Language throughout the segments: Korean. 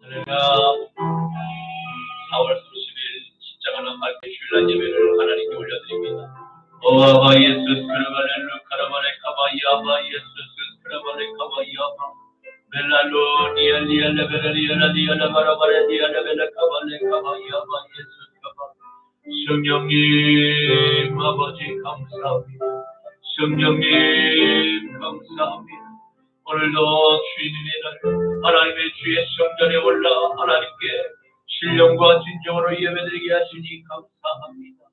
할렐루야. 4월 30일 십자가는 밝게 주일날 예배를 하나님께 올려드립니다. 오아바 예수 스크라발렐루 카라바레 카바이아바 예수 스크라발레 카바이아바 멜랄로 니알리알레베레리알리알레 바라바레 니알레베레 카발레 카바이아바 예수 카바. 성령님 아버지 감사합니다. 성령님 감사합니다. 오늘도 주님의 날 하나님의 주의 성전에 올라 하나님께 신령과 진정으로 예배드리게 하시니 감사합니다.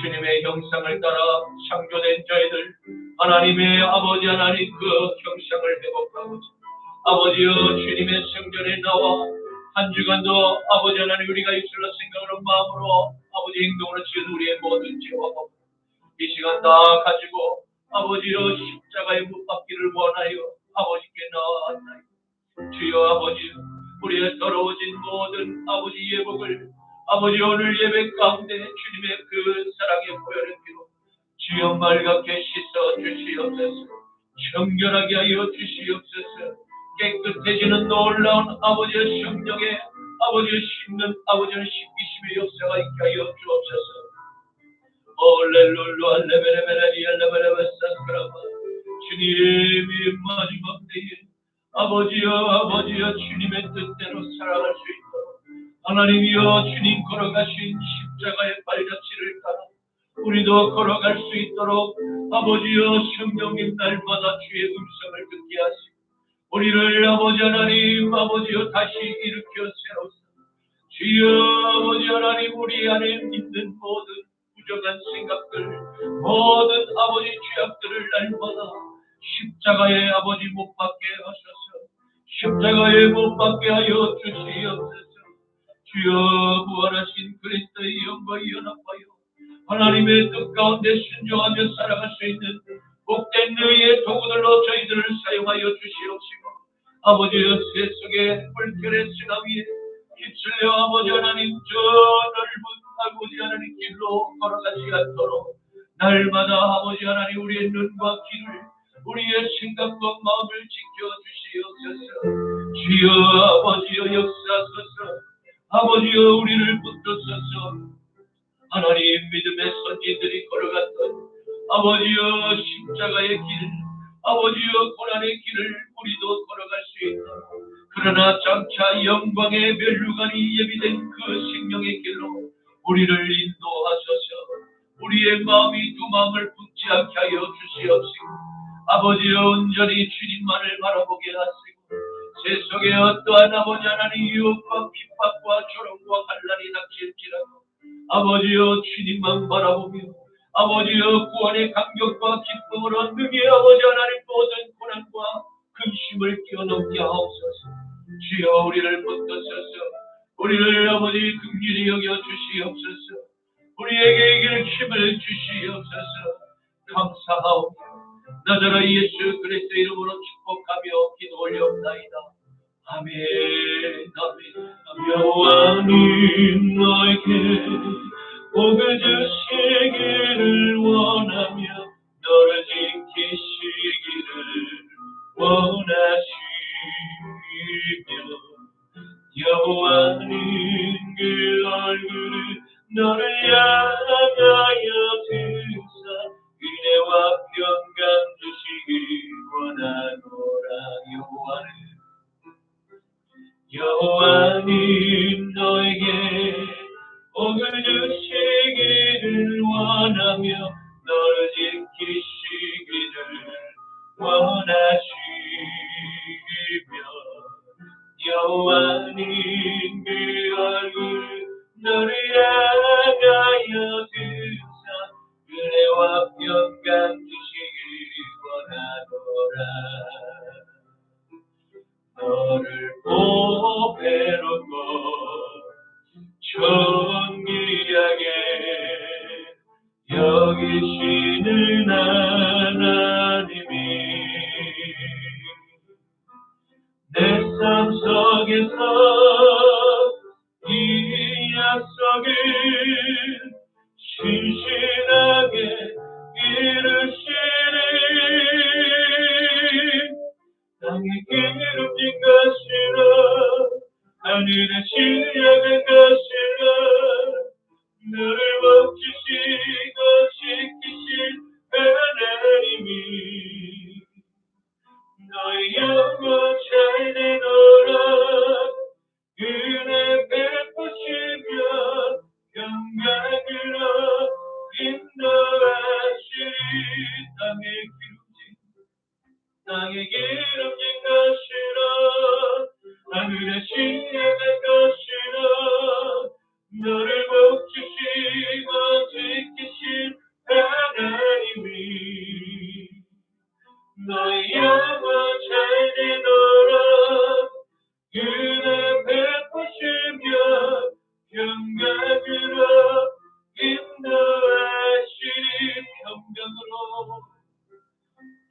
주님의 형상을 따라 창조된 저희들 하나님의 아버지 하나님 그 형상을 회복하고자 아버지여 주님의 성전에 나와 한 주간도 아버지 하나님 우리가 입술로 생각으로 마음으로 아버지 행동으로 지은 우리의 모든 죄와 법 이 시간 다 가지고 아버지여 십자가에 못 박기를 원하여 아버지께 나아나이다. 주여 아버지 우리의 더러워진 모든 아버지 예복을 아버지 오늘 예배 가운데 주님의 그 사랑의 보혈의 피로 주여 맑게 씻어 주시옵소서. 청결하게 하여 주시옵소서. 깨끗해지는 놀라운 아버지의 성령에 아버지의 씹는 아버지의 씻기심의 역사가 있게 하여 주옵소서. 올렐룰루 알레베레베레리 알레베레베사스크라바 주님이 마지막 때에 아버지여 주님의 뜻대로 살아갈 수 있도록 하나님이여 주님 걸어가신 십자가의 발자취를 따라 우리도 걸어갈 수 있도록 아버지여 성령님 날마다 주의 음성을 듣게 하시고 우리를 아버지 하나님 아버지여 다시 일으켜 세우사 주여 아버지 하나님 우리 안에 있는 모든 부정한 생각들 모든 아버지 죄악들을 날마다 십자가에 아버지 못 박게 하셔서 십자가에 못 박게 하여 주시옵소서. 주여 부활하신 그리스도의 영과 연합하여 하나님의 뜻 가운데 순종하며 살아갈 수 있는 복된 너희의 도구들로 저희들을 사용하여 주시옵시고 아버지여 세속의 물결의 수나 위에 휩쓸려 아버지 하나님 저 넓은 아버지 하나님 길로 걸어가지 않도록 날마다 아버지 하나님 우리의 눈과 귀를 우리의 생각과 마음을 지켜주시옵소서. 주여 아버지여 역사하소서. 아버지여 우리를 붙드소서. 하나님 믿음의 선지들이 걸어갔던 아버지여 십자가의 길 아버지여 고난의 길을 우리도 걸어갈 수 있도록 그러나 장차 영광의 멸류관이 예비된 그 생명의 길로 우리를 인도하소서. 우리의 마음이 두 마음을 붙지 않게 하여 주시옵시고 아버지여 온전히 주님만을 바라보게 하시고 세속에 어떠한 아버지 하나님 유혹과 핍박과 조롱과 환난이 닥칠지라도 아버지여 주님만 바라보며 아버지여 구원의 감격과 기쁨으로 능히 아버지 하나님 모든 고난과 근심을 뛰어넘게 하옵소서. 주여 우리를 붙드소서. 우리를 아버지 긍휼히 여겨 주시옵소서. 우리에게 이길 힘을 주시옵소서. 감사하오. 나자라 예수 그리스도 이름으로 축복하며 기도 올려옵나이다. 아멘. 아멘. 여호와님 너에게 복을 주시기를 원하며 너를 지키시기를 원하시며 여호와님 그 얼굴을 너를 향하여 드사 은혜와 평강 주시기 원하노라. 여호와님 너에게 복을 주시기를 원하며 너를 지키시기를 원하시며 여호와님 그 얼굴 너를 향하여 드사 은혜와 평강 주시기 원하노라. 너를 보배롭고 존귀하게 여기시는 하나님이 내 삶 속에서 이 약속을 신실하게 이루시리. 땅의 기름진 것이라 하늘의 신령의 것이라 너를 먹주시고 지키신 하나님이 너의 영혼 잘 되노라 은혜 베푸시며 영광으로 인도하시리 땅에 기름진 것이라 하늘의 신령의 것이라 너를 복주시고 지키신 하나님이 너의 영혼 잘 되노라 은혜 베푸시며 영광으로 인도하시리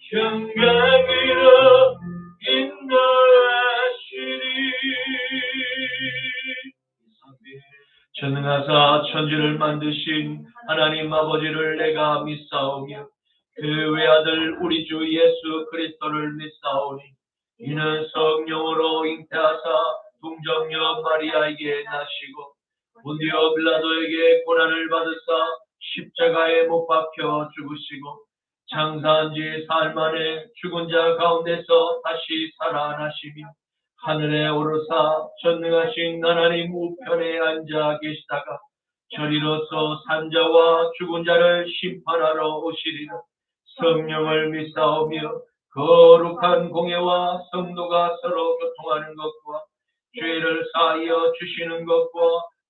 평강으로 인도하시리 전능하사 천지를 만드신 하나님 아버지를 내가 믿사오며 그 외아들 우리 주 예수 그리스도를 믿사오니 이는 성령으로 잉태하사 동정녀 마리아에게 나시고 본디오 빌라도에게 고난을 받으사 십자가에 못 박혀 죽으시고 장사한 지 사흘 만에 죽은 자 가운데서 다시 살아나시며 하늘에 오르사 전능하신 하나님 우편에 앉아 계시다가 저리로서 산자와 죽은 자를 심판하러 오시리라. 성령을 믿사오며 거룩한 공예와 성도가 서로 교통하는 것과 죄를 사하여 주시는 것과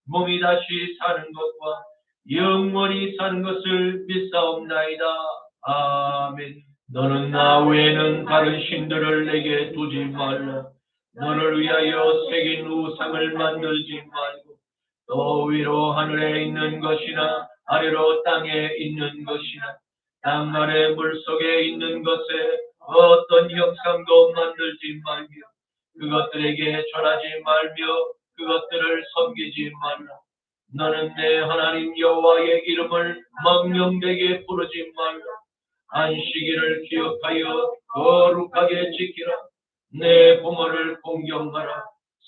몸이 다시 사는 것과 영원히 사는 것을 믿사옵나이다. 아멘. 너는 나 외에는 다른 신들을 내게 두지 말라. 너를 위하여 새긴 우상을 만들지 말고 너 위로 하늘에 있는 것이나 아래로 땅에 있는 것이나 땅 아래 물속에 있는 것에 어떤 형상도 만들지 말며 그것들에게 절하지 말며 그것들을 섬기지 말라. 너는 내 하나님 여호와의 이름을 망령되게 부르지 말라. 안식일을 기억하여 거룩하게 지키라. 내 부모를 공경하라.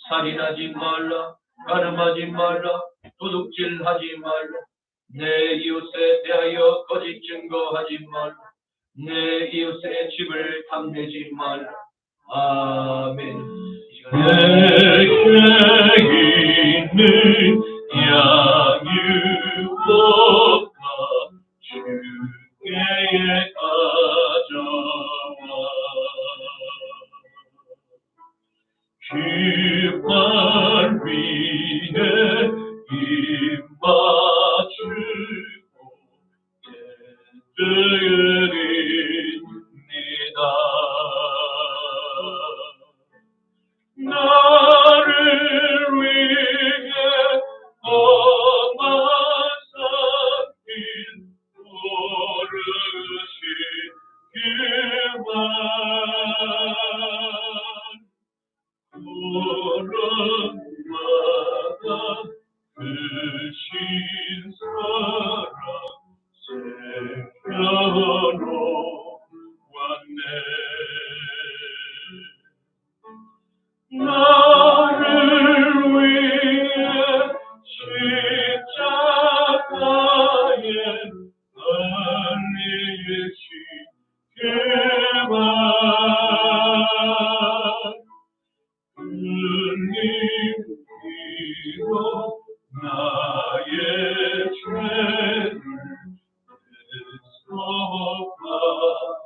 살인하지 말라. 가늠하지 말라. 도둑질하지 말라. 내 이웃에 대하여 거짓 증거하지 말라. 내 이웃의 집을 탐내지 말라. 아멘. 내게 있는 양육법과 주께 가져와 그발 위에 입 맞추고 예드립니다. 나를 위해 엄한 산길 오르신 그만 구름마다 크신 사랑 새겨놓 왔네. 나를 위해 십자가에 달리신 그만 흘리고 나의 죄를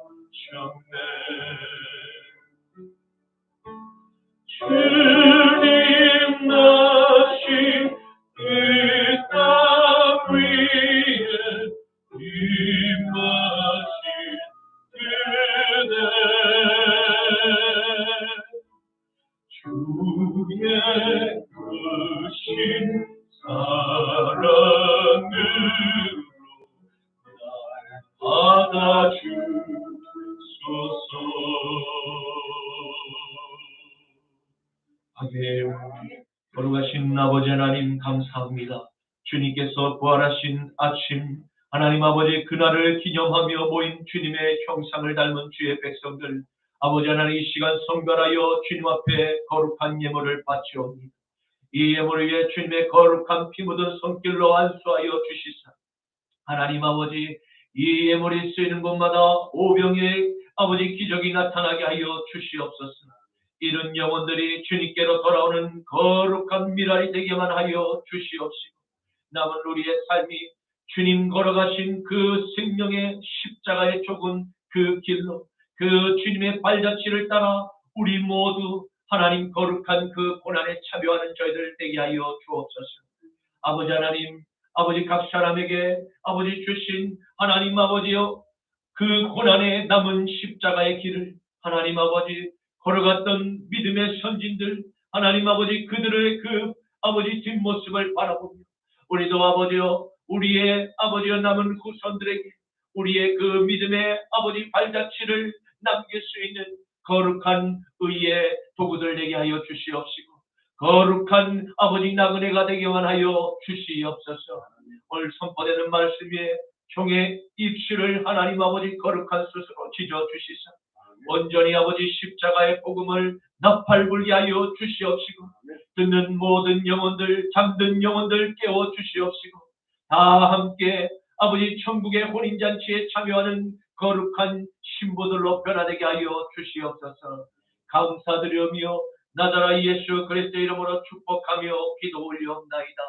대속하셨네. 주님 나신 그 땅 위에 임하신 그대 주의 크신 사랑으로 날 받아주소서. 거룩하신 아버지 하나님 감사합니다. 주님께서 부활하신 아침 하나님 아버지 그날을 기념하며 모인 주님의 형상을 닮은 주의 백성들 아버지 하나님 이 시간 성별하여 주님 앞에 거룩한 예물을 바치옵니다. 이 예물을 위해 주님의 거룩한 피 묻은 손길로 안수하여 주시사 하나님 아버지 이 예물이 쓰이는 곳마다 오병이의 아버지 기적이 나타나게 하여 주시옵소서. 이런 영혼들이 주님께로 돌아오는 거룩한 미랄이 되게만 하여 주시옵시고 남은 우리의 삶이 주님 걸어가신 그 생명의 십자가의 좁은 그 길로 그 주님의 발자취를 따라 우리 모두 하나님 거룩한 그 고난에 참여하는 저희들 되게 하여 주옵소서. 아버지 하나님, 아버지 각 사람에게 아버지 주신 하나님 아버지여 그 고난에 남은 십자가의 길을 하나님 아버지 걸어갔던 믿음의 선진들 하나님 아버지 그들의 그 아버지 뒷모습을 바라보며 우리도 아버지여 우리의 아버지여 남은 후손들에게 우리의 그 믿음의 아버지 발자취를 남길 수 있는 거룩한 의의 도구들 되게 하여 주시옵시고 거룩한 아버지 나그네가 되게만 하여 주시옵소서. 오늘 선포되는 말씀에 종의 입술을 하나님 아버지 거룩한 스스로 지져주시사 온전히 아버지 십자가의 복음을 나팔불게 하여 주시옵시고 듣는 모든 영혼들 잠든 영혼들 깨워주시옵시고 다 함께 아버지 천국의 혼인잔치에 참여하는 거룩한 신부들로 변화되게 하여 주시옵소서. 감사드리며 나자라 예수 그리스도의 이름으로 축복하며 기도 올리옵나이다.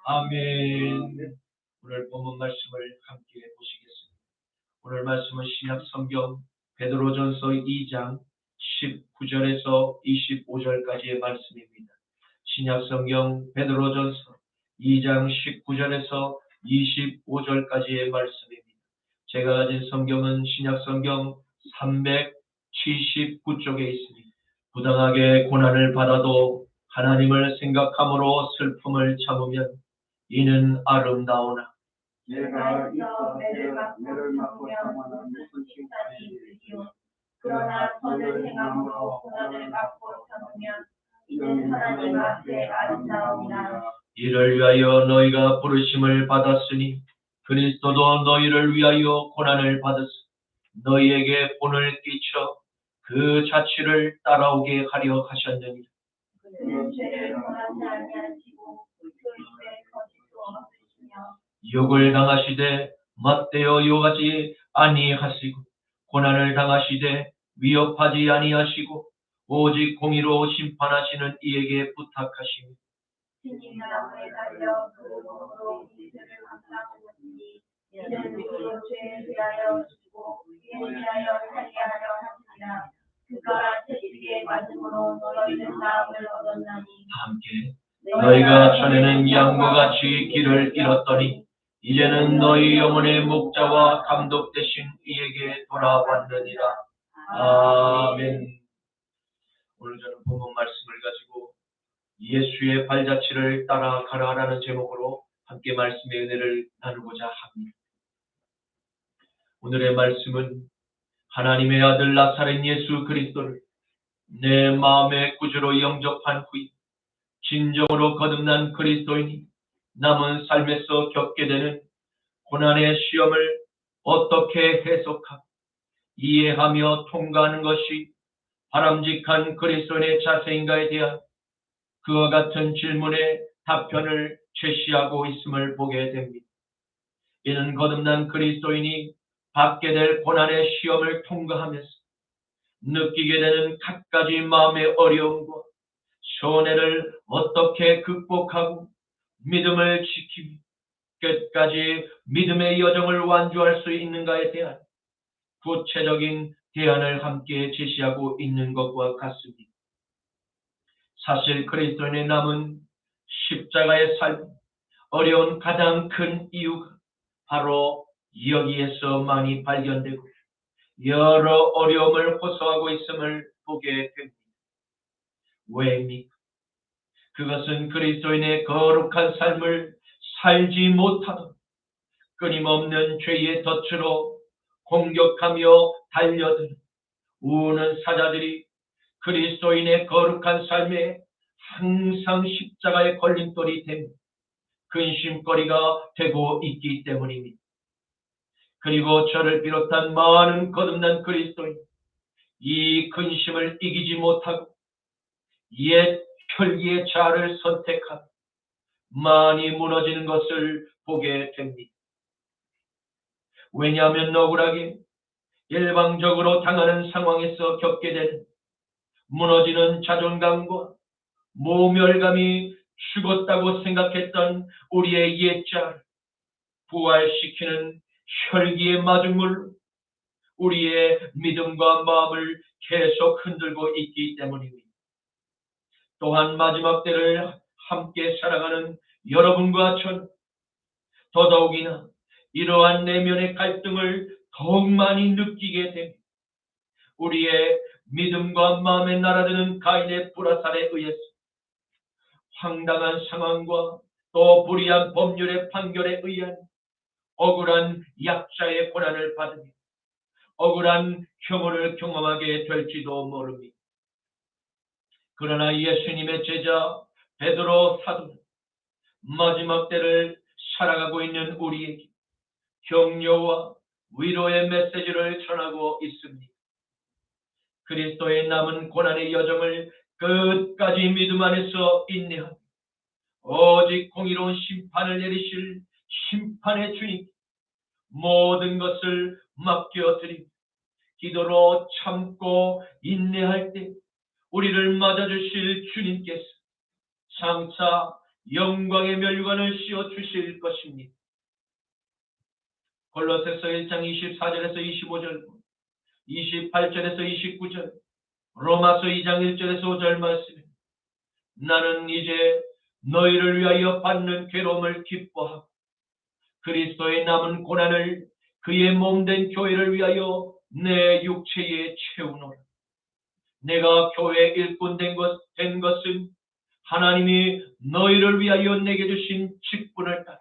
아멘. 오늘 본문 말씀을 함께 보시겠습니다. 오늘 말씀은 신약 성경 베드로전서 2장 19절에서 25절까지의 말씀입니다. 신약 성경 베드로전서 2장 19절에서 25절까지의 말씀입니다. 제가 가진 성경은 신약 성경 379쪽에 있습니다. 부당하게 고난을 받아도 하나님을 생각함으로 슬픔을 참으면 이는 아름다우나 내가 있어 매를 맞고 참으면 무슨 칭찬이 있으리요. 그러나 선을 행함으로 고난을 받고 참으면 이는 하나님 앞에 아름다우니라. 이를 위하여 너희가 부르심을 받았으니 그리스도도 너희를 위하여 고난을 받았으니 너희에게 본을 끼쳐 그 자취를 따라오게 하려 하셨느니라. 그는 죄를 범하지 아니하시고 그 입에 거짓도 없으시며 욕을 당하시되 맞대어 욕하지 아니하시고 고난을 당하시되 위협하지 아니하시고 오직 공의로 심판하시는 이에게 부탁하시니 주님 나무에 달려 그 몸으로 이들을 감당하셨으니 이는 우리로 죄에 대하여 죽고 우리에 대하여 살게 하려 하시니라. 그가 채찍에 맞음으로 너희는 나음을 얻었나니 함께 너희가 전에는 양과 같이 길을 잃었더니 이제는 너희 영혼의 목자와 감독 되신 이에게 돌아왔느니라. 아멘. 오늘 저는 본문 말씀을 가지고 예수의 발자취를 따라가라라는 제목으로 함께 말씀의 은혜를 나누고자 합니다. 오늘의 말씀은 하나님의 아들 나사렛 예수 그리스도를 내 마음의 구주로 영접한 후에 진정으로 거듭난 그리스도인이 남은 삶에서 겪게 되는 고난의 시험을 어떻게 해석하고 이해하며 통과하는 것이 바람직한 그리스도인의 자세인가에 대한 그와 같은 질문에 답변을 제시하고 있음을 보게 됩니다. 이는 거듭난 그리스도인이 받게 될 고난의 시험을 통과하면서 느끼게 되는 갖가지 마음의 어려움과 손해를 어떻게 극복하고 믿음을 지키며 끝까지 믿음의 여정을 완주할 수 있는가에 대한 구체적인 대안을 함께 제시하고 있는 것과 같습니다. 사실 그리스도인의 남은 십자가의 삶, 어려운 가장 큰 이유가 바로 여기에서 많이 발견되고 여러 어려움을 호소하고 있음을 보게 됩니다. 왜입니까? 그것은 그리스도인의 거룩한 삶을 살지 못하던 끊임없는 죄의 덫으로 공격하며 달려드는 우는 사자들이 그리스도인의 거룩한 삶에 항상 십자가의 걸림돌이 되는 근심거리가 되고 있기 때문입니다. 그리고 저를 비롯한 많은 거듭난 그리스도인, 이 근심을 이기지 못하고 옛 혈기의 자아를 선택하며 많이 무너지는 것을 보게 됩니다. 왜냐하면 억울하게 일방적으로 당하는 상황에서 겪게 되는 무너지는 자존감과 모멸감이 죽었다고 생각했던 우리의 옛자를 부활시키는 혈기의 마중물로 우리의 믿음과 마음을 계속 흔들고 있기 때문입니다. 또한 마지막 때를 함께 살아가는 여러분과 전 더더욱이나 이러한 내면의 갈등을 더욱 많이 느끼게 됩니다. 우리의 믿음과 마음에 날아드는 가인의 불화살에 의해서 황당한 상황과 또 불의한 법률의 판결에 의한 억울한 약자의 고난을 받으며 억울한 경우를 경험하게 될지도 모릅니다. 그러나 예수님의 제자 베드로 사도는 마지막 때를 살아가고 있는 우리에게 격려와 위로의 메시지를 전하고 있습니다. 그리스도의 남은 고난의 여정을 끝까지 믿음 안에서 인내하며 오직 공의로운 심판을 내리실 심판의 주님 모든 것을 맡겨드리며 기도로 참고 인내할 때 우리를 맞아주실 주님께서 장차 영광의 멸관을 씌워주실 것입니다. 골로새서 1장 24절에서 25절, 28절에서 29절, 로마서 2장 1절에서 5절 말씀입니다. 나는 이제 너희를 위하여 받는 괴로움을 기뻐하고 그리스도의 남은 고난을 그의 몸된 교회를 위하여 내 육체에 채우노라. 내가 교회의 일꾼 된 것은 하나님이 너희를 위하여 내게 주신 직분을 따라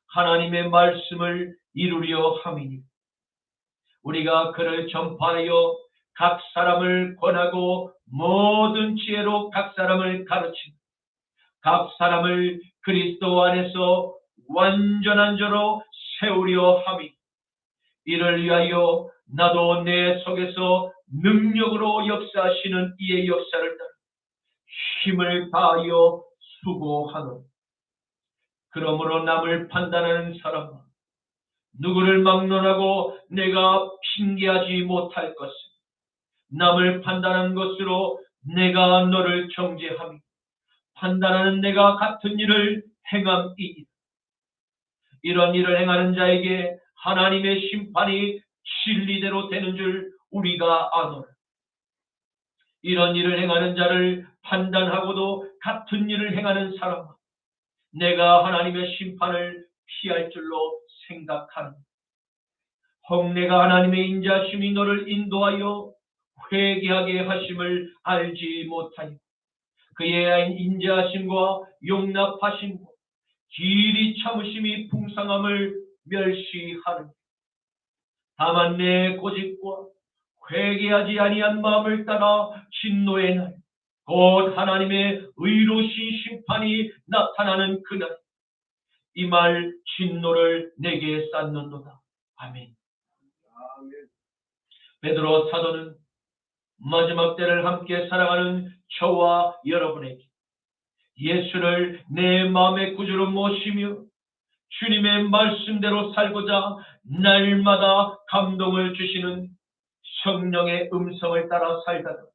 하나님의 말씀을 이루려 함이니 우리가 그를 전파하여 각 사람을 권하고 모든 지혜로 각 사람을 가르치고 각 사람을 그리스도 안에서 완전한 자로 세우려 함이 이를 위하여 나도 내 속에서 능력으로 역사하시는 이의 역사를 따라 힘을 다하여 수고하노라. 그러므로 남을 판단하는 사람아 누구를 막론하고 내가 핑계하지 못할 것은 남을 판단하는 것으로 내가 너를 정죄하며 판단하는 내가 같은 일을 행함이니 이런 일을 행하는 자에게 하나님의 심판이 진리대로 되는 줄 우리가 아노라. 이런 일을 행하는 자를 판단하고도 같은 일을 행하는 사람은 내가 하나님의 심판을 피할 줄로 생각하는 혹 내가 하나님의 인자하심이 너를 인도하여 회개하게 하심을 알지 못하니 그의 인자하심과 용납하심과 길이 참으심이 풍성함을 멸시하는 다만 내 고집과 회개하지 아니한 마음을 따라 진노의 날 곧 하나님의 의로우신 심판이 나타나는 그날 이 말 진노를 내게 쌓는도다. 아멘. 베드로 사도는 마지막 때를 함께 살아가는 저와 여러분에게 예수를 내 마음의 구주로 모시며 주님의 말씀대로 살고자 날마다 감동을 주시는 성령의 음성을 따라 살다가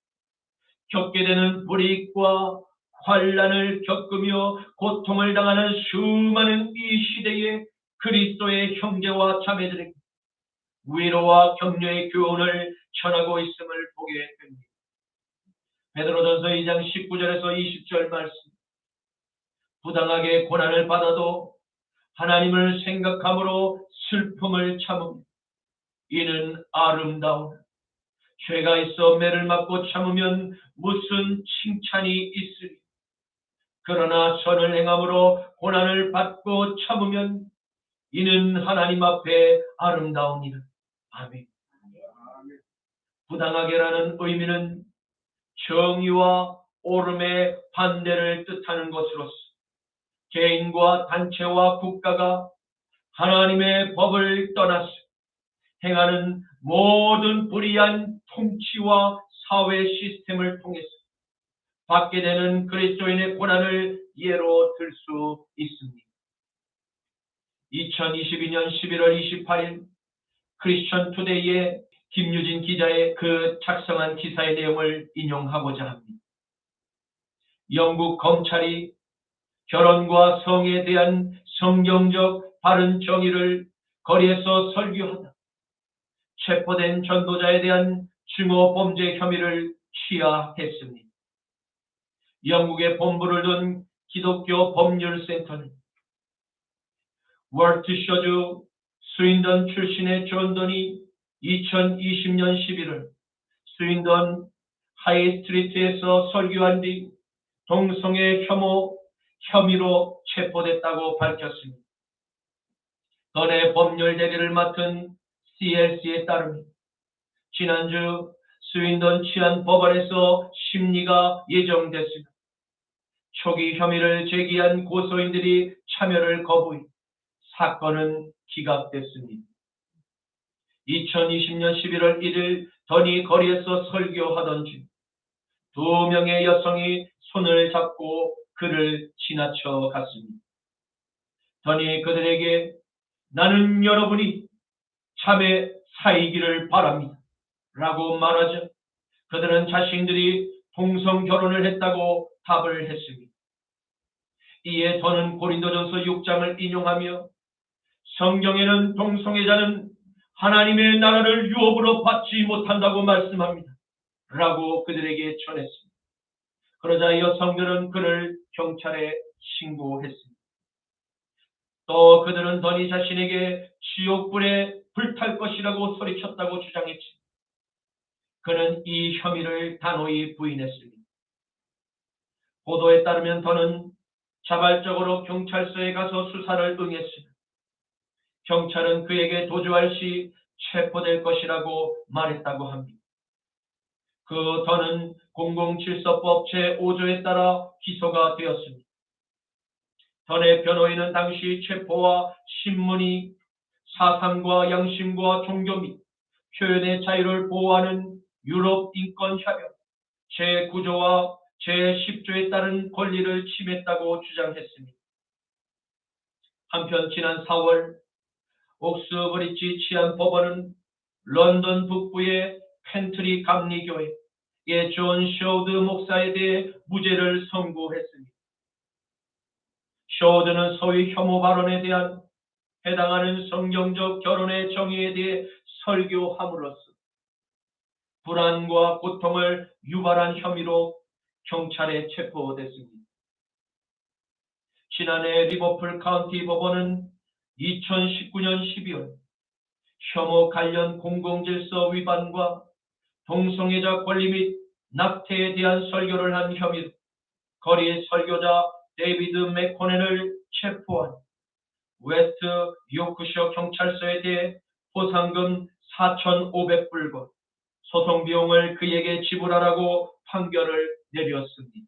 겪게 되는 불이익과 환난을 겪으며 고통을 당하는 수많은 이 시대의 그리스도의 형제와 자매들에게 위로와 격려의 교훈을 전하고 있음을 보게 됩니다. 베드로전서 2장 19절에서 20절 말씀 부당하게 고난을 받아도 하나님을 생각함으로 슬픔을 참으며 이는 아름다우나 죄가 있어 매를 맞고 참으면 무슨 칭찬이 있으리. 그러나 선을 행함으로 고난을 받고 참으면 이는 하나님 앞에 아름다우니라. 아멘. 부당하게라는 의미는 정의와 옳음의 반대를 뜻하는 것으로서 개인과 단체와 국가가 하나님의 법을 떠나서 행하는 모든 불의한 통치와 사회 시스템을 통해서 받게 되는 그리스도인의 고난을 예로 들 수 있습니다. 2022년 11월 28일 크리스천 투데이의 김유진 기자의 그 작성한 기사의 내용을 인용하고자 합니다. 영국 검찰이 결혼과 성에 대한 성경적 바른 정의를 거리에서 설교하다 체포된 전도자에 대한 증오 범죄 혐의를 취하했습니다. 영국의 본부를 둔 기독교 법률센터는 월트셔주 스윈던 출신의 존 던이 2020년 11월 스윈던 하이스트리트에서 설교한 뒤 동성애 혐의로 체포됐다고 밝혔습니다. 던의 법률 대리를 맡은 CLC에 따르면 지난주 스윈던 치안법원에서 심리가 예정됐습니다. 초기 혐의를 제기한 고소인들이 참여를 거부해 사건은 기각됐습니다. 2020년 11월 1일 던이 거리에서 설교하던 중 2명의 여성이 손을 잡고 그를 지나쳐 갔습니다. 던이 그들에게 나는 여러분이 참에 사이기를 바랍니다 라고 말하자 그들은 자신들이 동성 결혼을 했다고 답을 했습니다. 이에 던은 고린도전서 6장을 인용하며 성경에는 동성애자는 하나님의 나라를 유업으로 받지 못한다고 말씀합니다 라고 그들에게 전했습니다. 그러자 여성들은 그를 경찰에 신고했습니다. 또 그들은 던이 자신에게 지옥불에 불탈 것이라고 소리쳤다고 주장했지. 그는 이 혐의를 단호히 부인했습니다. 보도에 따르면 던은 자발적으로 경찰서에 가서 수사를 응했으며 경찰은 그에게 도주할 시 체포될 것이라고 말했다고 합니다. 그 던은 공공질서법 제5조에 따라 기소가 되었습니다. 던의 변호인은 당시 체포와 신문이 사상과 양심과 종교 및 표현의 자유를 보호하는 유럽 인권협약 제9조와 제10조에 따른 권리를 침해했다고 주장했습니다. 한편 지난 4월 옥스브리지 치안법원은 런던 북부의 펜트리 감리교회의 존 쇼드 목사에 대해 무죄를 선고했습니다. 쇼드는 소위 혐오 발언에 대한 해당하는 성경적 결혼의 정의에 대해 설교함으로써 불안과 고통을 유발한 혐의로 경찰에 체포됐습니다. 지난해 리버풀 카운티 법원은 2019년 12월 혐오 관련 공공질서 위반과 동성애자 권리 및 낙태에 대한 설교를 한 혐의로 거리 설교자 데이비드 맥코넨을 체포한 웨스트 요크셔 경찰서에 대해 포상금 4,500불과 소송 비용을 그에게 지불하라고 판결을 내렸습니다.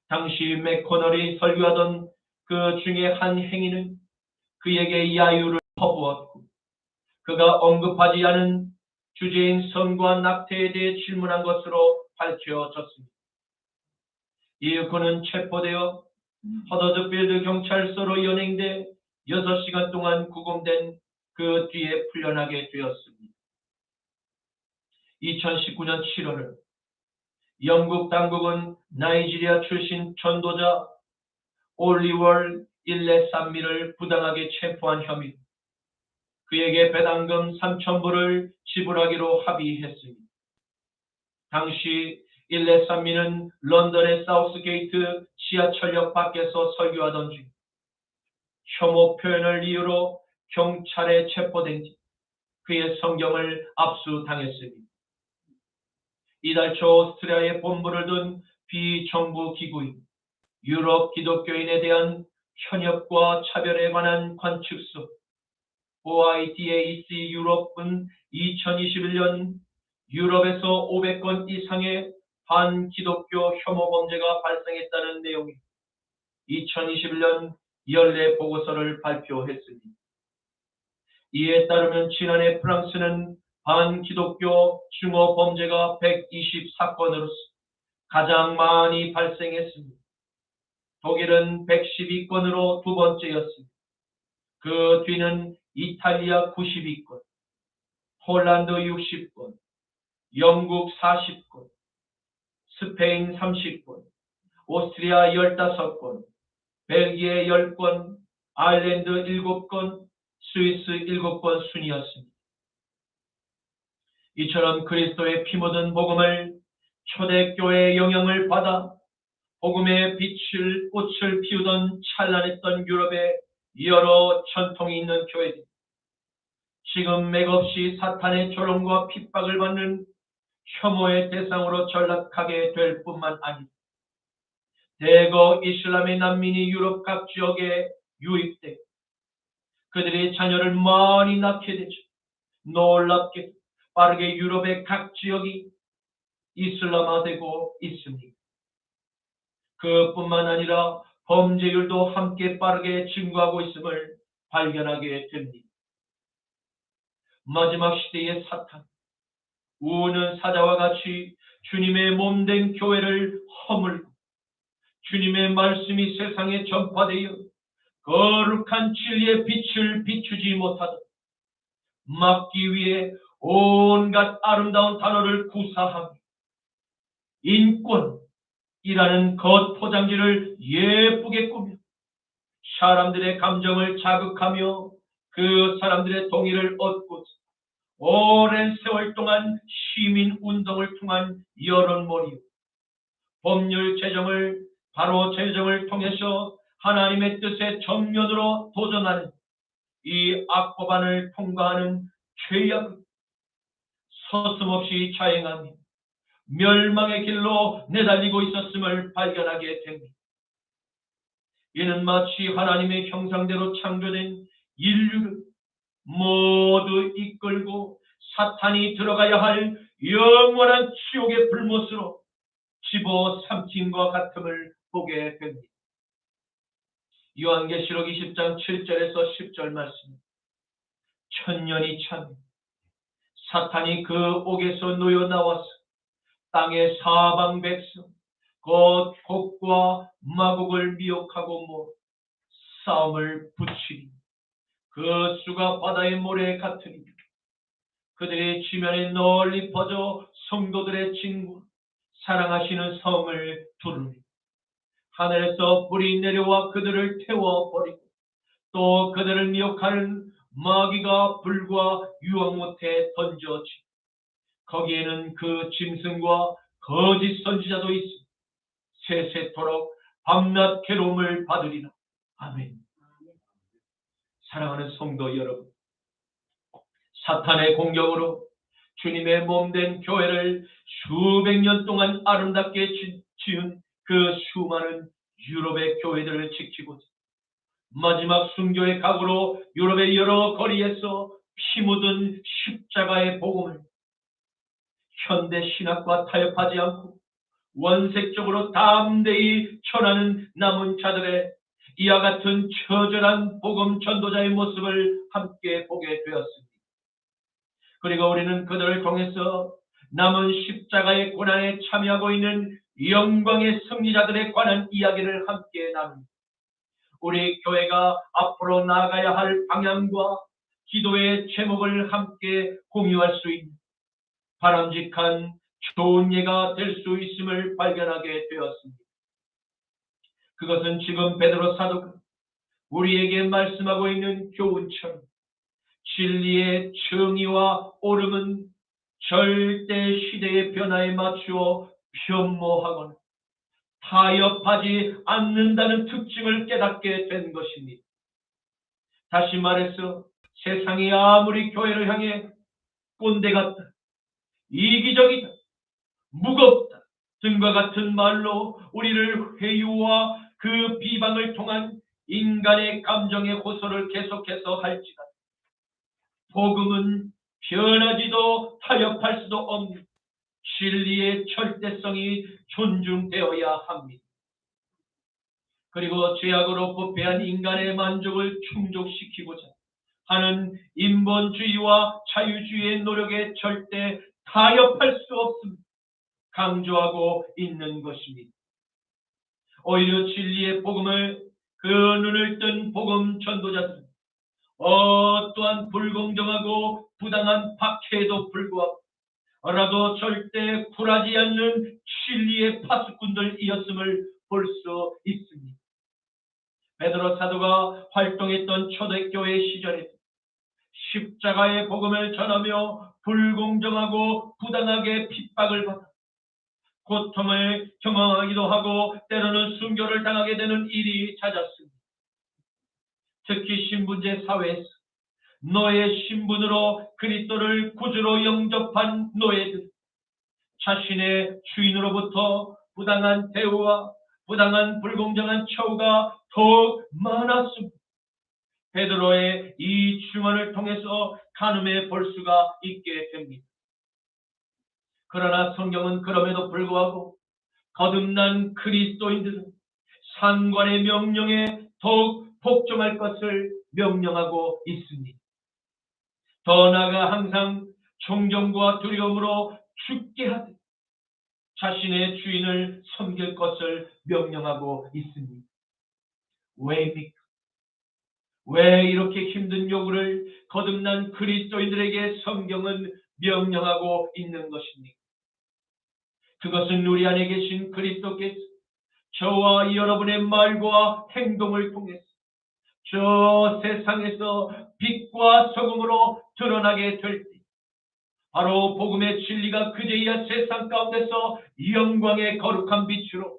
당시 맥코널이 설교하던 그 중에 한 행위는 그에게 야유를 퍼부었고 그가 언급하지 않은 주제인 성과 낙태에 대해 질문한 것으로 밝혀졌습니다. 이후 그는 체포되어 허더드필드 경찰서로 연행돼 6시간 동안 구금된 그 뒤에 풀려나게 되었습니다. 2019년 7월 영국 당국은 나이지리아 출신 전도자 올리월 일레산미를 부당하게 체포한 혐의로 그에게 배당금 3,000불을 지불하기로 합의했습니다. 당시 일레산미는 런던의 사우스게이트 지하철역 밖에서 설교하던 중 혐오 표현을 이유로 경찰에 체포된 뒤 그의 성경을 압수당했습니다. 이달 초 오스트리아의 본부를 둔 비정부 기구인 유럽 기독교인에 대한 편협과 차별에 관한 관측소 OIDAC 유럽은 2021년 유럽에서 500건 이상의 반기독교 혐오 범죄가 발생했다는 내용의 2021년 연례 보고서를 발표했습니다. 이에 따르면 지난해 프랑스는 반기독교 증오 범죄가 120사건으로서 가장 많이 발생했습니다. 독일은 112건으로 두 번째였습니다. 그 뒤는 이탈리아 92건, 폴란드 60건, 영국 40건, 스페인 30건, 오스트리아 15건, 벨기에 10건, 아일랜드 7건, 스위스 7건 순이었습니다. 이처럼 그리스도의 피 묻은 복음을 초대교회의 영향을 받아 복음의 꽃을 피우던 찬란했던 유럽의 여러 전통이 있는 교회들, 지금 맥없이 사탄의 조롱과 핍박을 받는 혐오의 대상으로 전락하게 될 뿐만 아니라 대거 이슬람의 난민이 유럽 각 지역에 유입되고 그들의 자녀를 많이 낳게 되죠. 놀랍게도 빠르게 유럽의 각 지역이 이슬람화되고 있습니다. 그뿐만 아니라 범죄율도 함께 빠르게 증가하고 있음을 발견하게 됩니다. 마지막 시대의 사탄, 우는 사자와 같이 주님의 몸된 교회를 허물고 주님의 말씀이 세상에 전파되어 거룩한 진리의 빛을 비추지 못하도록 막기 위해 온갖 아름다운 단어를 구사하며 인권이라는 겉포장지를 예쁘게 꾸며 사람들의 감정을 자극하며 그 사람들의 동의를 얻고 오랜 세월 동안 시민운동을 통한 여론몰이, 법률 제정을 바로 제정을 통해서 하나님의 뜻에 정면으로 도전하는 이 악법안을 통과하는 죄악을 서슴없이 자행하며 멸망의 길로 내달리고 있었음을 발견하게 됩니다. 이는 마치 하나님의 형상대로 창조된 인류를 모두 이끌고 사탄이 들어가야 할 영원한 지옥의 불못으로 집어삼킨과 같음을 보게 됩니다. 요한계시록 20장 7절에서 10절 말씀, 천년이 차면 사탄이 그 옥에서 놓여 나와서 땅의 사방 백성 곧 곡과 마곡을 미혹하고 싸움을 붙이니 그 수가 바다의 모래 같으니 그들의 지면에 널리 퍼져 성도들의 친구 사랑하시는 성을 두르니 하늘에서 불이 내려와 그들을 태워버리고 또 그들을 미혹하는 마귀가 불과 유황 못에 던져지 거기에는 그 짐승과 거짓 선지자도 있으니 세세토록 밤낮 괴로움을 받으리라. 아멘. 사랑하는 성도 여러분, 사탄의 공격으로 주님의 몸된 교회를 수백 년 동안 아름답게 지은 그 수많은 유럽의 교회들을 지키고자 마지막 순교의 각오로 유럽의 여러 거리에서 피 묻은 십자가의 복음을 현대 신학과 타협하지 않고 원색적으로 담대히 전하는 남은 자들의 이와 같은 처절한 복음 전도자의 모습을 함께 보게 되었습니다. 그리고 우리는 그들을 통해서 남은 십자가의 고난에 참여하고 있는 영광의 승리자들에 관한 이야기를 함께 나눕니다. 우리 교회가 앞으로 나아가야 할 방향과 기도의 제목을 함께 공유할 수 있는 바람직한 좋은 예가 될 수 있음을 발견하게 되었습니다. 그것은 지금 베드로 사도가 우리에게 말씀하고 있는 교훈처럼 진리의 정의와 옳음은 절대 시대의 변화에 맞추어 변모하거나 타협하지 않는다는 특징을 깨닫게 된 것입니다. 다시 말해서 세상이 아무리 교회를 향해 꼰대 같다, 이기적이다, 무겁다 등과 같은 말로 우리를 회유와 그 비방을 통한 인간의 감정의 호소를 계속해서 할지라도 복음은 변하지도 타협할 수도 없는 진리의 절대성이 존중되어야 합니다. 그리고 죄악으로 부패한 인간의 만족을 충족시키고자 하는 인본주의와 자유주의의 노력에 절대 타협할 수 없습니다. 강조하고 있는 것입니다. 오히려 진리의 복음을 그 눈을 뜬 복음 전도자들은 어떠한 불공정하고 부당한 박해에도 불구하고 라도 절대 굴하지 않는 진리의 파수꾼들이었음을 볼 수 있습니다. 베드로 사도가 활동했던 초대교회 시절에 십자가의 복음을 전하며 불공정하고 부당하게 핍박을 받아 고통을 경험하기도 하고 때로는 순교를 당하게 되는 일이 잦았습니다. 특히 신분제 사회에서 노예 신분으로 그리스도를 구주로 영접한 노예들, 자신의 주인으로부터 부당한 대우와 부당한 불공정한 처우가 더욱 많았습니다. 베드로의 이 증언을 통해서 가늠해 볼 수가 있게 됩니다. 그러나 성경은 그럼에도 불구하고 거듭난 그리스도인들은 상관의 명령에 더욱 복종할 것을 명령하고 있습니다. 더 나아가 항상 존경과 두려움으로 죽게 하듯 자신의 주인을 섬길 것을 명령하고 있습니다. 왜입니까? 왜 이렇게 힘든 요구를 거듭난 그리스도인들에게 성경은 명령하고 있는 것입니까? 그것은 우리 안에 계신 그리스도께서 저와 여러분의 말과 행동을 통해서 저 세상에서 빛과 소금으로 드러나게 될 때 바로 복음의 진리가 그제야 세상 가운데서 영광의 거룩한 빛으로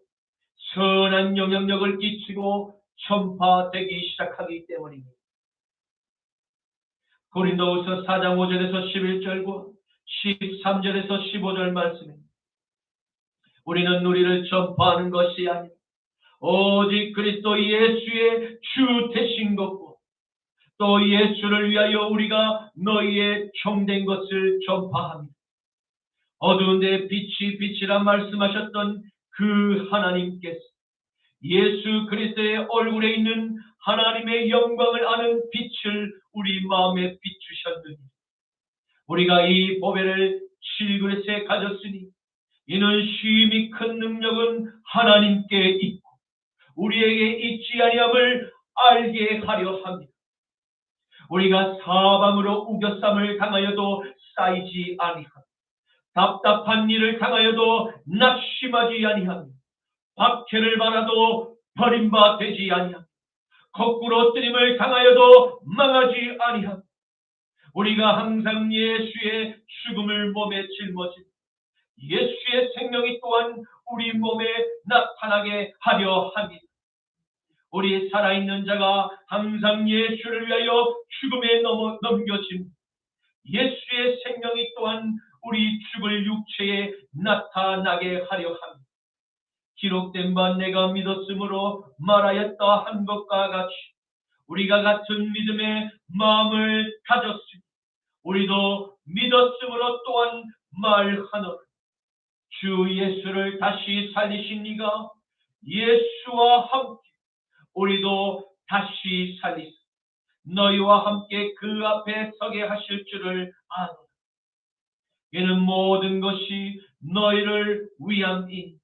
선한 영향력을 끼치고 전파되기 시작하기 때문입니다. 고린도후서 4장 5절에서 11절과 13절에서 15절 말씀에 우리는 누리를 전파하는 것이 아니라 오직 그리스도 예수의 주 되신 것과 또 예수를 위하여 우리가 너희의 종된 것을 전파합니다. 어두운 데 빛이 빛이라 말씀하셨던 그 하나님께서 예수 그리스도의 얼굴에 있는 하나님의 영광을 아는 빛을 우리 마음에 비추셨느니 우리가 이 보배를 실그릇에 가졌으니 이는 심히 큰 능력은 하나님께 있고 우리에게 있지 아니함을 알게 하려 합니다. 우리가 사방으로 우겨쌈을 당하여도 쌓이지 아니하며 답답한 일을 당하여도 낙심하지 아니하며 박해를 받아도 버림바 되지 아니하며 거꾸로 뜨림을 당하여도 망하지 아니하며 우리가 항상 예수의 죽음을 몸에 짊어지고 예수의 생명이 또한 우리 몸에 나타나게 하려 합니다. 우리 살아있는 자가 항상 예수를 위하여 죽음에 넘겨진 예수의 생명이 또한 우리 죽을 육체에 나타나게 하려 합니다. 기록된 바 내가 믿었으므로 말하였다 한 것과 같이 우리가 같은 믿음의 마음을 가졌으니 우리도 믿었으므로 또한 말하노라. 주 예수를 다시 살리신 이가 예수와 함께 우리도 다시 살리사 너희와 함께 그 앞에 서게 하실 줄을 아노라. 이는 모든 것이 너희를 위함이니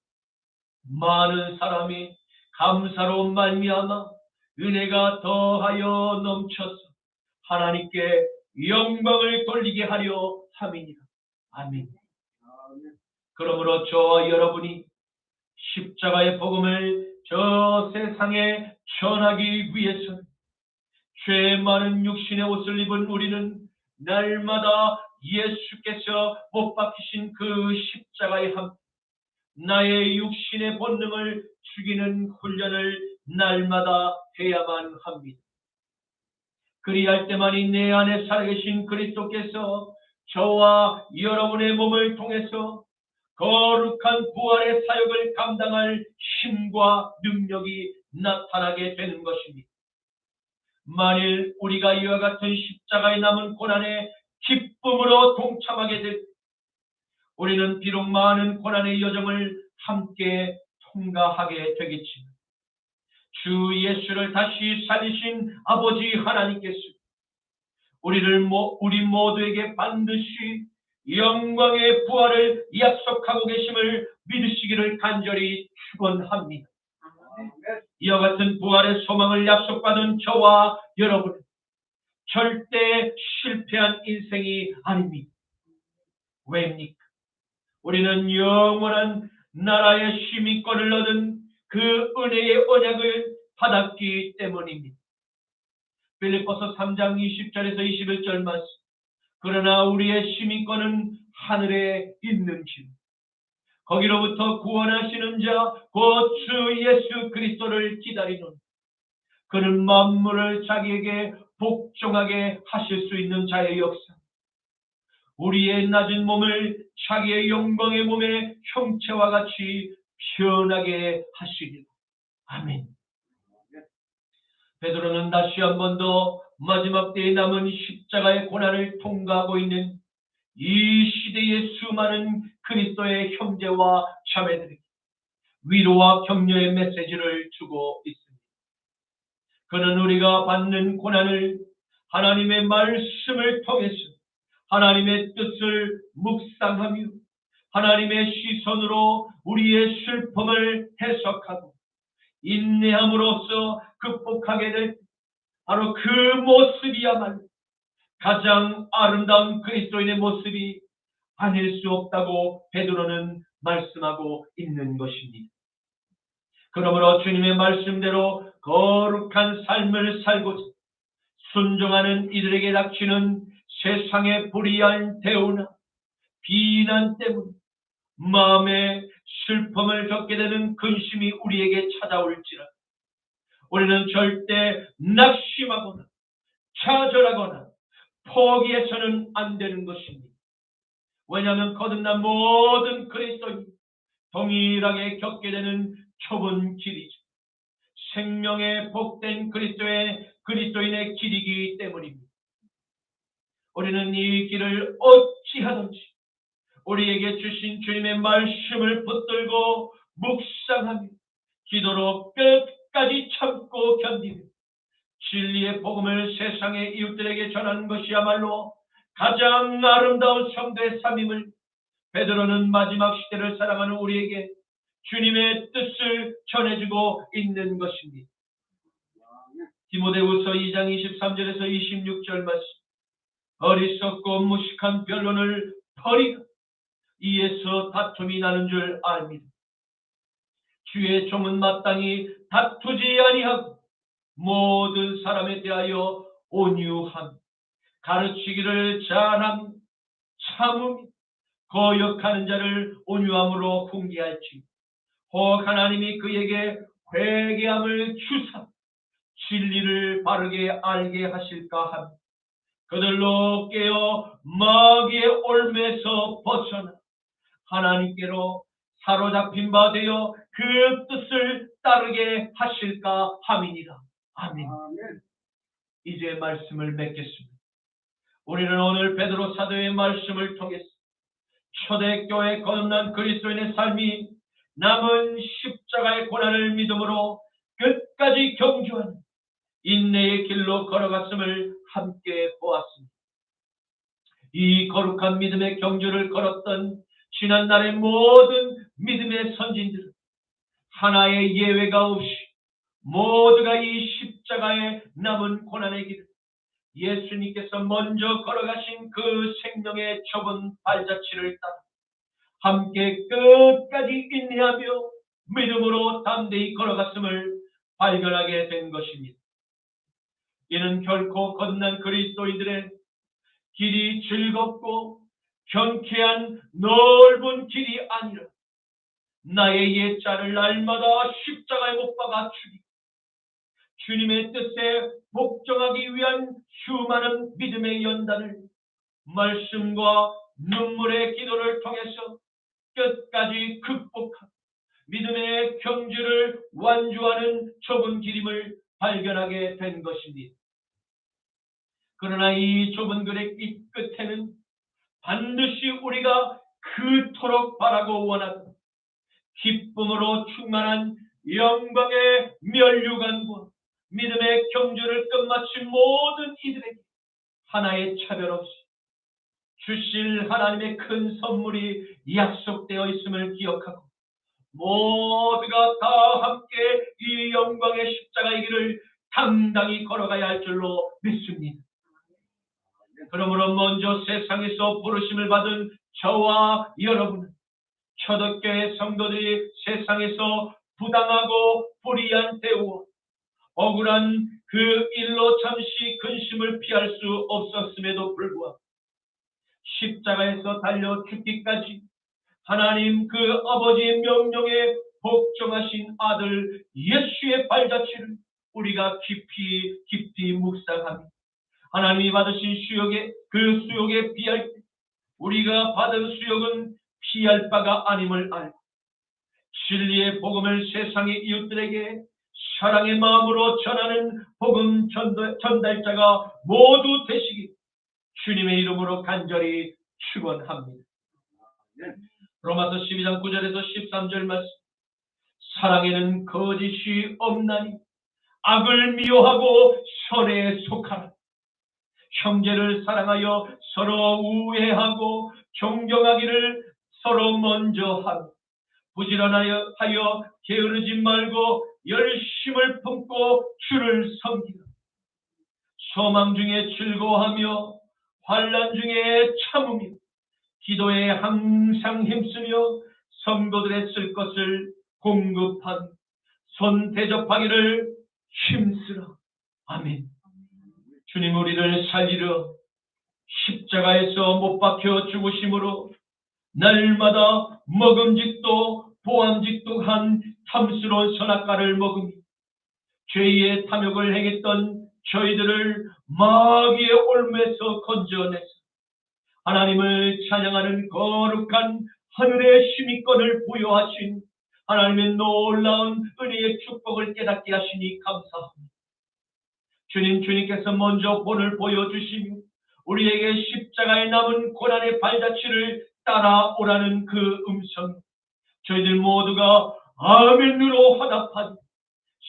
많은 사람이 감사로 말미암아 은혜가 더하여 넘쳐서 하나님께 영광을 돌리게 하려 함이니라. 아멘. 그러므로 저와 여러분이 십자가의 복음을 저 세상에 전하기 위해서는 죄 많은 육신의 옷을 입은 우리는 날마다 예수께서 못 박히신 그 십자가에 함께 나의 육신의 본능을 죽이는 훈련을 날마다 해야만 합니다. 그리할 때만이 내 안에 살아계신 그리스도께서 저와 여러분의 몸을 통해서 거룩한 부활의 사역을 감당할 힘과 능력이 나타나게 되는 것입니다. 만일 우리가 이와 같은 십자가에 남은 고난에 기쁨으로 동참하게 될 때 우리는 비록 많은 고난의 여정을 함께 통과하게 되겠지만 주 예수를 다시 살리신 아버지 하나님께서 우리 모두에게 반드시 영광의 부활을 약속하고 계심을 믿으시기를 간절히 축원합니다. 이와 같은 부활의 소망을 약속받은 저와 여러분, 절대 실패한 인생이 아닙니다. 왜입니까? 우리는 영원한 나라의 시민권을 얻은 그 은혜의 언약을 받았기 때문입니다. 빌립보서 3장 20절에서 21절 말씀. 그러나 우리의 시민권은 하늘에 있는지 거기로부터 구원하시는 자 곧 주 예수 그리스도를 기다리는 그는 만물을 자기에게 복종하게 하실 수 있는 자의 역사, 우리의 낮은 몸을 자기의 영광의 몸의 형체와 같이 변하게 하시리라. 아멘. 베드로는 다시 한 번 더 마지막 때에 남은 십자가의 고난을 통과하고 있는 이 시대의 수많은 그리스도의 형제와 자매들에게 위로와 격려의 메시지를 주고 있습니다. 그는 우리가 받는 고난을 하나님의 말씀을 통해서 하나님의 뜻을 묵상하며 하나님의 시선으로 우리의 슬픔을 해석하고 인내함으로써 극복하게 될 바로 그 모습이야말로 가장 아름다운 그리스도인의 모습이 아닐 수 없다고 베드로는 말씀하고 있는 것입니다. 그러므로 주님의 말씀대로 거룩한 삶을 살고자 순종하는 이들에게 닥치는 세상의 불의한 대우나 비난 때문에 마음에 슬픔을 겪게 되는 근심이 우리에게 찾아올지라도 우리는 절대 낙심하거나 좌절하거나 포기해서는 안 되는 것입니다. 왜냐하면 거듭난 모든 그리스도인이 동일하게 겪게 되는 좁은 길이죠. 생명의 복된 그리스도인의 길이기 때문입니다. 우리는 이 길을 어찌하든지 우리에게 주신 주님의 말씀을 붙들고 묵상하며 기도로 끝까지 참고 견디며 진리의 복음을 세상의 이웃들에게 전하는 것이야말로 가장 아름다운 성도의 삶임을 베드로는 마지막 시대를 살아가는 우리에게 주님의 뜻을 전해주고 있는 것입니다. 디모데후서 2장 23절에서 26절 말씀. 어리석고 무식한 변론을 버리라. 이에서 다툼이 나는 줄 압니다. 주의 종은 마땅히 다투지 아니하고 모든 사람에 대하여 온유함, 가르치기를 잘함, 참음, 거역하는 자를 온유함으로 훈계할지 혹 하나님이 그에게 회개함을 주사 진리를 바르게 알게 하실까 함. 그들로 깨어 마귀의 올매에서 벗어나 하나님께로 사로잡힌 바 되어 그 뜻을 따르게 하실까 함이니라. 아멘. 이제 말씀을 맺겠습니다. 우리는 오늘 베드로 사도의 말씀을 통해서 초대교회 거듭난 그리스도인의 삶이 남은 십자가의 고난을 믿음으로 끝까지 경주하는 인내의 길로 걸어갔음을 함께 보았습니다. 이 거룩한 믿음의 경주를 걸었던 지난날의 모든 믿음의 선진들은 하나의 예외가 없이 모두가 이 십자가의 남은 고난의 길을 예수님께서 먼저 걸어가신 그 생명의 좁은 발자취를 따라 함께 끝까지 인내하며 믿음으로 담대히 걸어갔음을 발견하게 된 것입니다. 이는 결코 거듭난 그리스도인들의 길이 즐겁고 경쾌한 넓은 길이 아니라 나의 옛자를 날마다 십자가에 못 박아 죽이고 주님의 뜻에 복종하기 위한 수많은 믿음의 연단을 말씀과 눈물의 기도를 통해서 끝까지 극복하고 믿음의 경주를 완주하는 좁은 길임을 발견하게 된 것입니다. 그러나 이 좁은 길의 끝에는 반드시 우리가 그토록 바라고 원하고 기쁨으로 충만한 영광의 면류관과 믿음의 경주를 끝마친 모든 이들에게 하나의 차별 없이 주실 하나님의 큰 선물이 약속되어 있음을 기억하고 모두가 다 함께 이 영광의 십자가의 길을 당당히 걸어가야 할 줄로 믿습니다. 그러므로 먼저 세상에서 부르심을 받은 저와 여러분은 초대교회 성도들이 세상에서 부당하고 불의한 대우와 억울한 그 일로 잠시 근심을 피할 수 없었음에도 불구하고 십자가에서 달려 죽기까지 하나님 그 아버지의 명령에 복종하신 아들 예수의 발자취를 우리가 깊이 묵상하며 하나님이 받으신 수욕에 그 수욕에 비할 때 우리가 받은 수욕은 피할 바가 아님을 알고 진리의 복음을 세상의 이웃들에게 사랑의 마음으로 전하는 복음 전달자가 모두 되시기 주님의 이름으로 간절히 축원합니다. 로마서 12장 9절에서 13절 말씀. 사랑에는 거짓이 없나니 악을 미워하고 선에 속하라. 형제를 사랑하여 서로 우애하고 존경하기를 서로 먼저 하고 부지런하여 게으르지 말고 열심을 품고 주를 섬기라. 소망 중에 즐거워하며 환난 중에 참으며 기도에 항상 힘쓰며 성도들의 쓸 것을 공급한 손 대접하기를 힘쓰라. 아멘. 주님 우리를 살리려 십자가에서 못 박혀 죽으심으로 날마다 먹음직도 보암직도한 탐스러운 선악과를 먹으며 죄의 탐욕을 행했던 저희들을 마귀의 올무에서 건져내서 하나님을 찬양하는 거룩한 하늘의 시민권을 부여하신 하나님의 놀라운 은혜의 축복을 깨닫게 하시니 감사합니다. 주님께서 먼저 본을 보여주시며 우리에게 십자가에 남은 고난의 발자취를 따라오라는 그 음성, 저희들 모두가 아멘으로 화답하니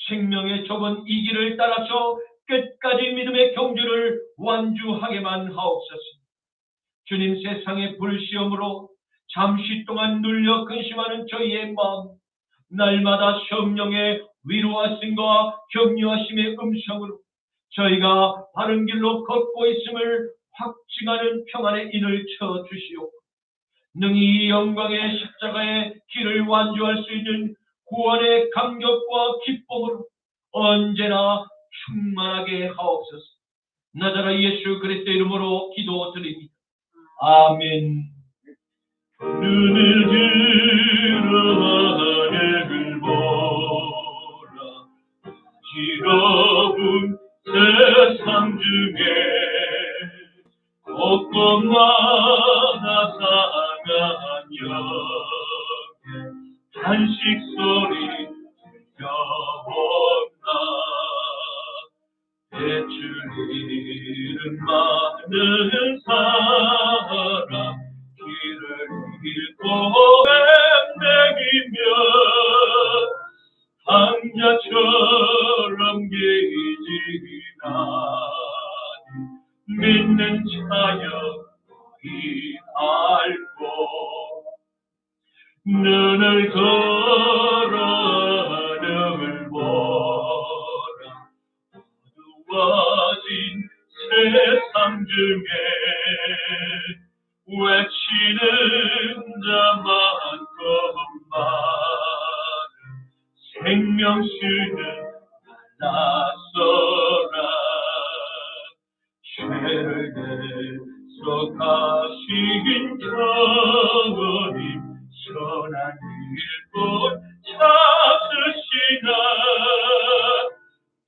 생명의 좁은 이 길을 따라서 끝까지 믿음의 경주를 완주하게만 하옵소서. 주님, 세상의 불시험으로 잠시 동안 눌려 근심하는 저희의 마음, 날마다 성령의 위로하심과 격려하심의 음성으로 저희가 바른 길로 걷고 있음을 확증하는 평안의 인을 쳐주시옵고 능히 영광의 십자가의 길을 완주할 수 있는 구원의 감격과 기쁨으로 언제나 충만하게 하옵소서. 나자라 예수 그리스도의 이름으로 기도드립니다. 아멘. 눈을 들어 하늘을 보라. 지러운 세상 중에 곳곳마다 상한 영의 탄식 소리 들려온다. 배출이는 많은 사람 길을 잃고 뱀내기며 강자처럼 게이지나니 믿는 자여 이 알고 눈을 걸어 하늘을 보라. 어두워진 세상 중에 외치는 자 많건만 생명 주는 나서라. 죄를 대속하신 주님 선한 일꾼 찾으시나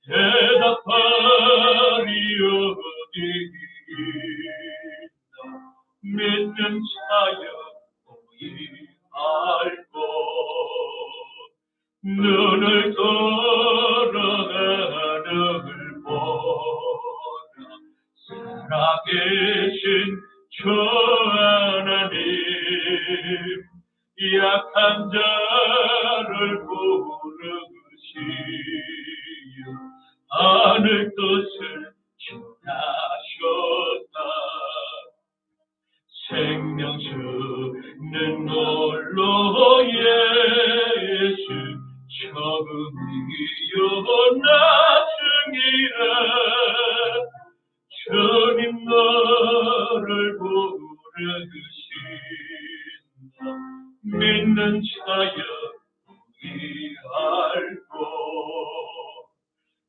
대답하리 어디있나. 믿는 자여 보이 알고 눈을 걸어 하늘을 보라. 살아계신 주 하나님 약한 자를 부르시어 하늘 뜻을 전하셨다. 홀로 예수 처음이요 나중이라 주님 너를 부르신다 믿는 자여 이 알고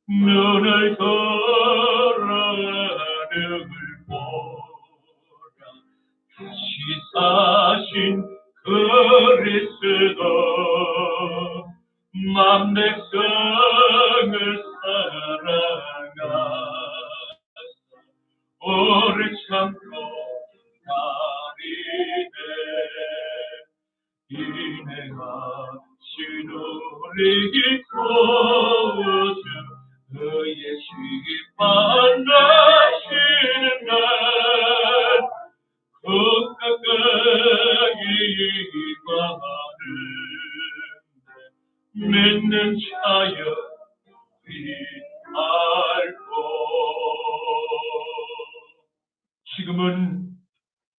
눈을 걸어 하늘을 보라 다시 사신 그리스도 만 백성을 사랑하사 오래 참고 가리되 인내하신 우리 구주 그의 만나시는 날 가까이 가는 믿는 자여 이 알고 지금은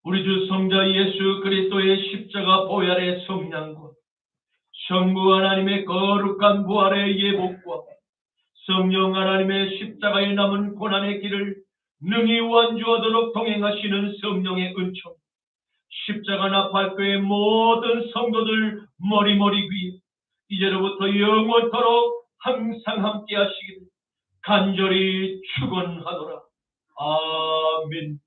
우리 주 성자 예수 그리스도의 십자가 보혈의 성량과 성부 하나님의 거룩한 부활의 예복과 성령 하나님의 십자가에 남은 고난의 길을 능히 완주하도록 동행하시는 성령의 은총, 십자가 나팔교의 모든 성도들 머리머리 위에 이제로부터 영원토록 항상 함께 하시기를 간절히 축원하노라. 아멘.